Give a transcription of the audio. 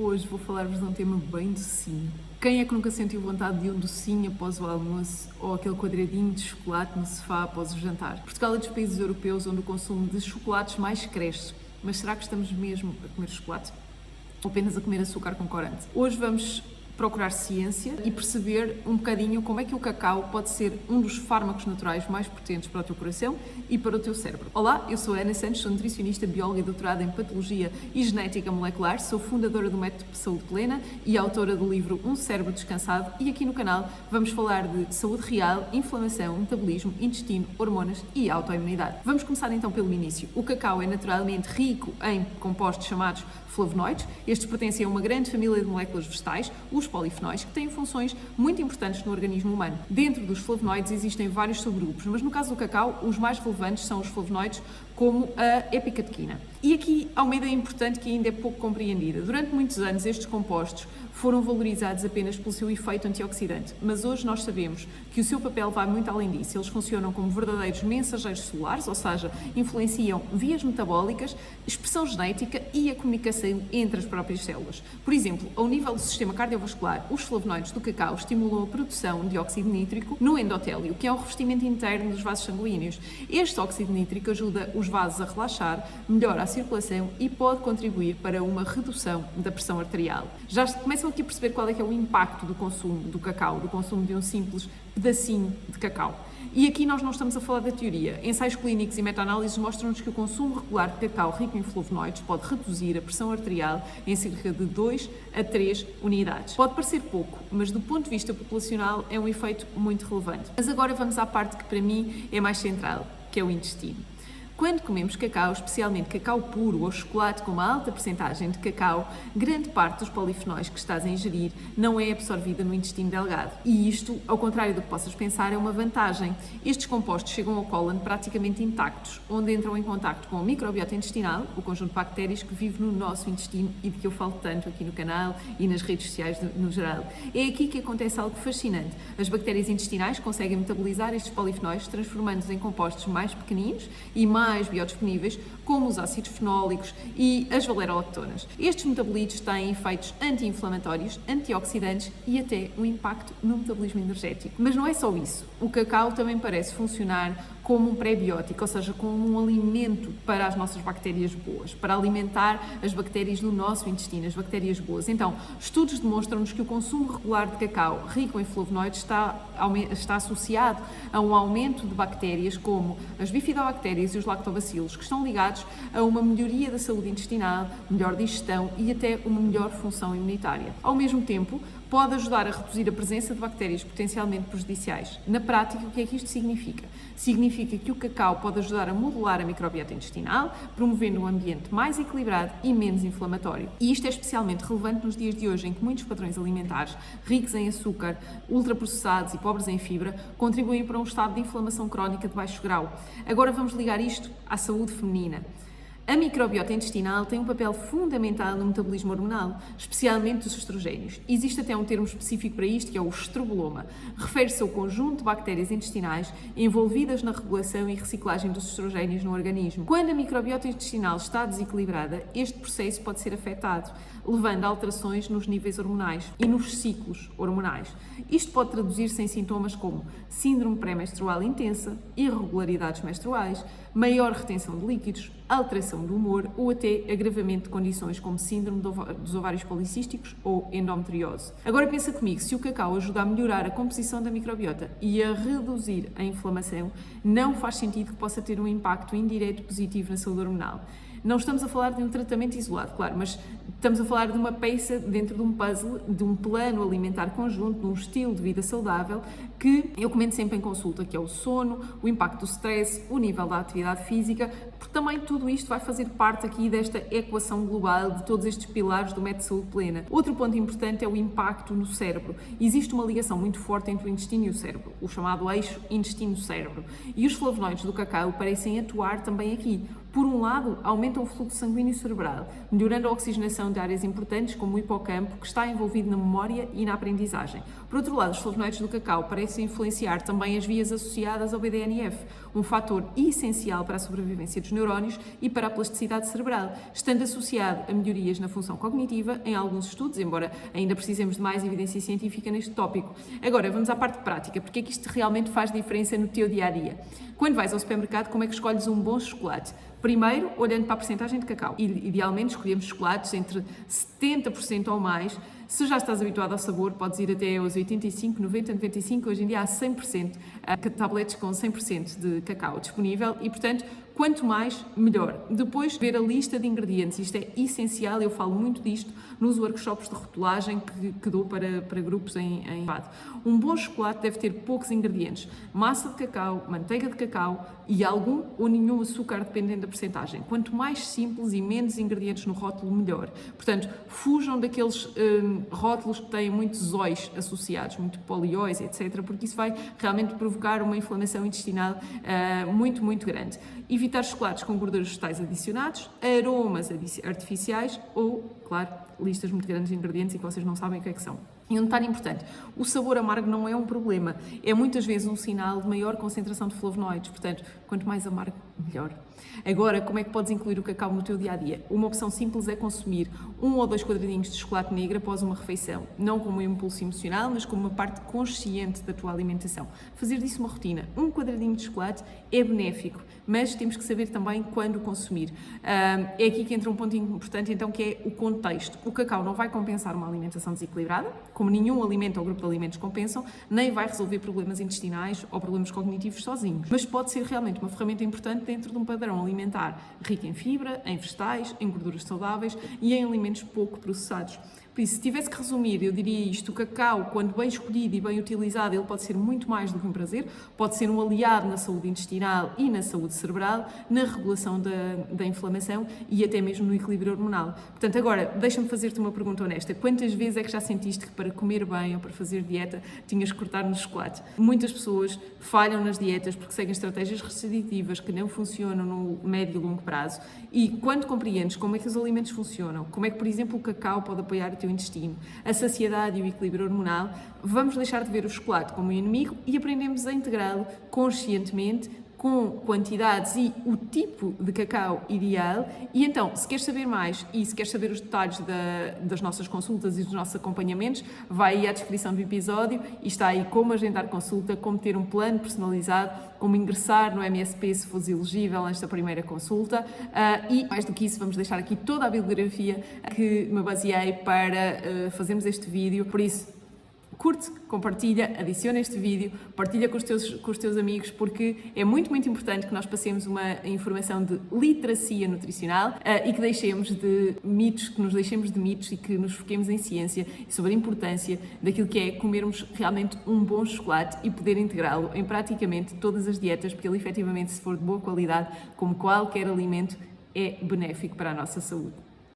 Hoje vou falar-vos de um tema bem docinho. Quem é que nunca sentiu vontade de um docinho após o almoço ou aquele quadradinho de chocolate no sofá após o jantar? Portugal é dos países europeus onde o consumo de chocolates mais cresce. Mas será que estamos mesmo a comer chocolate? Ou apenas a comer açúcar com corante? Hoje vamos procurar ciência e perceber um bocadinho como é que o cacau pode ser um dos fármacos naturais mais potentes para o teu coração e para o teu cérebro. Olá, eu sou a Ana Santos, sou nutricionista, bióloga e doutorada em Patologia e Genética Molecular, sou fundadora do Método de Saúde Plena e autora do livro Um Cérebro Descansado, e aqui no canal vamos falar de saúde real, inflamação, metabolismo, intestino, hormonas e autoimunidade. Vamos começar então pelo início. O cacau é naturalmente rico em compostos chamados flavonoides. Estes pertencem a uma grande família de moléculas vegetais, os polifenóis, que têm funções muito importantes no organismo humano. Dentro dos flavonoides existem vários subgrupos, mas no caso do cacau, os mais relevantes são os flavonoides, como a epicatequina. E aqui há uma ideia importante que ainda é pouco compreendida. Durante muitos anos, estes compostos foram valorizados apenas pelo seu efeito antioxidante, mas hoje nós sabemos que o seu papel vai muito além disso. Eles funcionam como verdadeiros mensageiros celulares, ou seja, influenciam vias metabólicas, expressão genética e a comunicação entre as próprias células. Por exemplo, ao nível do sistema cardiovascular, os flavonoides do cacau estimulam a produção de óxido nítrico no endotélio, que é o revestimento interno dos vasos sanguíneos. Este óxido nítrico ajuda os vasos a relaxar, melhora a circulação e pode contribuir para uma redução da pressão arterial. Já começam aqui a perceber qual é que é o impacto do consumo do cacau, do consumo de um simples pedacinho de cacau. E aqui nós não estamos a falar da teoria. Ensaios clínicos e meta-análises mostram-nos que o consumo regular de cacau rico em flavonoides pode reduzir a pressão arterial em cerca de 2 a 3 unidades. Pode parecer pouco, mas do ponto de vista populacional é um efeito muito relevante. Mas agora vamos à parte que para mim é mais central, que é o intestino. Quando comemos cacau, especialmente cacau puro ou chocolate com uma alta percentagem de cacau, grande parte dos polifenóis que estás a ingerir não é absorvida no intestino delgado. E isto, ao contrário do que possas pensar, é uma vantagem. Estes compostos chegam ao cólon praticamente intactos, onde entram em contacto com a microbiota intestinal, o conjunto de bactérias que vive no nosso intestino e de que eu falo tanto aqui no canal e nas redes sociais no geral. É aqui que acontece algo fascinante. As bactérias intestinais conseguem metabolizar estes polifenóis, transformando-os em compostos mais pequeninos e mais biodisponíveis, como os ácidos fenólicos e as valerolactonas. Estes metabolitos têm efeitos anti-inflamatórios, antioxidantes e até um impacto no metabolismo energético. Mas não é só isso. O cacau também parece funcionar como um pré-biótico, ou seja, como um alimento para as nossas bactérias boas, para alimentar as bactérias do nosso intestino, as bactérias boas. Então, estudos demonstram-nos que o consumo regular de cacau rico em flavonoides está associado a um aumento de bactérias como as bifidobactérias e os lactobacilos, que estão ligados a uma melhoria da saúde intestinal, melhor digestão e até uma melhor função imunitária. Ao mesmo tempo, pode ajudar a reduzir a presença de bactérias potencialmente prejudiciais. Na prática, o que é que isto significa? Significa que o cacau pode ajudar a modular a microbiota intestinal, promovendo um ambiente mais equilibrado e menos inflamatório. E isto é especialmente relevante nos dias de hoje, em que muitos padrões alimentares ricos em açúcar, ultraprocessados e pobres em fibra contribuem para um estado de inflamação crónica de baixo grau. Agora vamos ligar isto à saúde feminina. A microbiota intestinal tem um papel fundamental no metabolismo hormonal, especialmente dos estrogénios. Existe até um termo específico para isto, que é o estroboloma. Refere-se ao conjunto de bactérias intestinais envolvidas na regulação e reciclagem dos estrogénios no organismo. Quando a microbiota intestinal está desequilibrada, este processo pode ser afetado, levando a alterações nos níveis hormonais e nos ciclos hormonais. Isto pode traduzir-se em sintomas como síndrome pré-menstrual intensa, irregularidades menstruais, maior retenção de líquidos, alteração do humor ou até agravamento de condições como síndrome dos ovários policísticos ou endometriose. Agora pensa comigo, se o cacau ajuda a melhorar a composição da microbiota e a reduzir a inflamação, não faz sentido que possa ter um impacto indireto positivo na saúde hormonal. Não estamos a falar de um tratamento isolado, claro, mas estamos a falar de uma peça dentro de um puzzle, de um plano alimentar conjunto, de um estilo de vida saudável que eu comento sempre em consulta, que é o sono, o impacto do stress, o nível da atividade física, porque também tudo isto vai fazer parte aqui desta equação global de todos estes pilares do método de saúde plena. Outro ponto importante é o impacto no cérebro. Existe uma ligação muito forte entre o intestino e o cérebro, o chamado eixo intestino-cérebro, e os flavonoides do cacau parecem atuar também aqui. Por um lado, aumentam o fluxo sanguíneo cerebral, melhorando a oxigenação de áreas importantes como o hipocampo, que está envolvido na memória e na aprendizagem. Por outro lado, os flavonoides do cacau parecem influenciar também as vias associadas ao BDNF, um fator essencial para a sobrevivência dos neurónios e para a plasticidade cerebral, estando associado a melhorias na função cognitiva em alguns estudos, embora ainda precisemos de mais evidência científica neste tópico. Agora, vamos à parte prática. Porque é que isto realmente faz diferença no teu dia-a-dia? Quando vais ao supermercado, como é que escolhes um bom chocolate? Primeiro, olhando para a percentagem de cacau. Idealmente, escolhemos chocolates entre 70% ou mais. Se já estás habituado ao sabor, podes ir até aos 85, 90, 95. Hoje em dia há 100%, tabletes com 100% de cacau disponível e, portanto, quanto mais, melhor. Depois, ver a lista de ingredientes. Isto é essencial, eu falo muito disto nos workshops de rotulagem que dou para grupos em FAD. Um bom chocolate deve ter poucos ingredientes. Massa de cacau, manteiga de cacau e algum ou nenhum açúcar, dependendo da percentagem. Quanto mais simples e menos ingredientes no rótulo, melhor. Portanto, fujam daqueles rótulos que têm muitos óis associados, muito polióis, etc., porque isso vai realmente provocar uma inflamação intestinal muito, muito grande. Evitar chocolates com gorduras vegetais adicionados, aromas artificiais ou, claro, listas muito grandes de ingredientes e que vocês não sabem o que é que são. E um detalhe importante, o sabor amargo não é um problema, é muitas vezes um sinal de maior concentração de flavonoides, portanto, quanto mais amargo, melhor. Agora, como é que podes incluir o cacau no teu dia-a-dia? Uma opção simples é consumir 1 ou 2 quadradinhos de chocolate negro após uma refeição, não como um impulso emocional, mas como uma parte consciente da tua alimentação. Fazer disso uma rotina. Um quadradinho de chocolate é benéfico, mas temos que saber também quando consumir. É aqui que entra um ponto importante, então, que é o contexto. O cacau não vai compensar uma alimentação desequilibrada, como nenhum alimento ou grupo de alimentos compensam, nem vai resolver problemas intestinais ou problemas cognitivos sozinhos, mas pode ser realmente uma ferramenta importante dentro de um padrão alimentar rico em fibra, em vegetais, em gorduras saudáveis e em alimentos pouco processados. Por isso, se tivesse que resumir, eu diria isto: o cacau, quando bem escolhido e bem utilizado, ele pode ser muito mais do que um prazer, pode ser um aliado na saúde intestinal e na saúde cerebral, na regulação da inflamação e até mesmo no equilíbrio hormonal. Portanto, agora, deixa-me fazer-te uma pergunta honesta. Quantas vezes é que já sentiste que para comer bem ou para fazer dieta tinhas que cortar no chocolate? Muitas pessoas falham nas dietas porque seguem estratégias restritivas que não funcionam no médio e longo prazo, e quando compreendes como é que os alimentos funcionam, como é que, por exemplo, o cacau pode apoiar o teu intestino, a saciedade e o equilíbrio hormonal, vamos deixar de ver o chocolate como um inimigo e aprendemos a integrá-lo conscientemente, com quantidades e o tipo de cacau ideal. E então, se queres saber mais e se queres saber os detalhes das nossas consultas e dos nossos acompanhamentos, vai aí à descrição do episódio e está aí como agendar consulta, como ter um plano personalizado, como ingressar no MSP se fores elegível nesta primeira consulta, e mais do que isso, vamos deixar aqui toda a bibliografia que me baseei para fazermos este vídeo. Por isso, curte, compartilha, adiciona este vídeo, partilha com os teus amigos, porque é muito, muito importante que nós passemos uma informação de literacia nutricional e que deixemos de mitos, que nos deixemos de mitos e que nos foquemos em ciência e sobre a importância daquilo que é comermos realmente um bom chocolate e poder integrá-lo em praticamente todas as dietas, porque ele efetivamente, se for de boa qualidade, como qualquer alimento, é benéfico para a nossa saúde.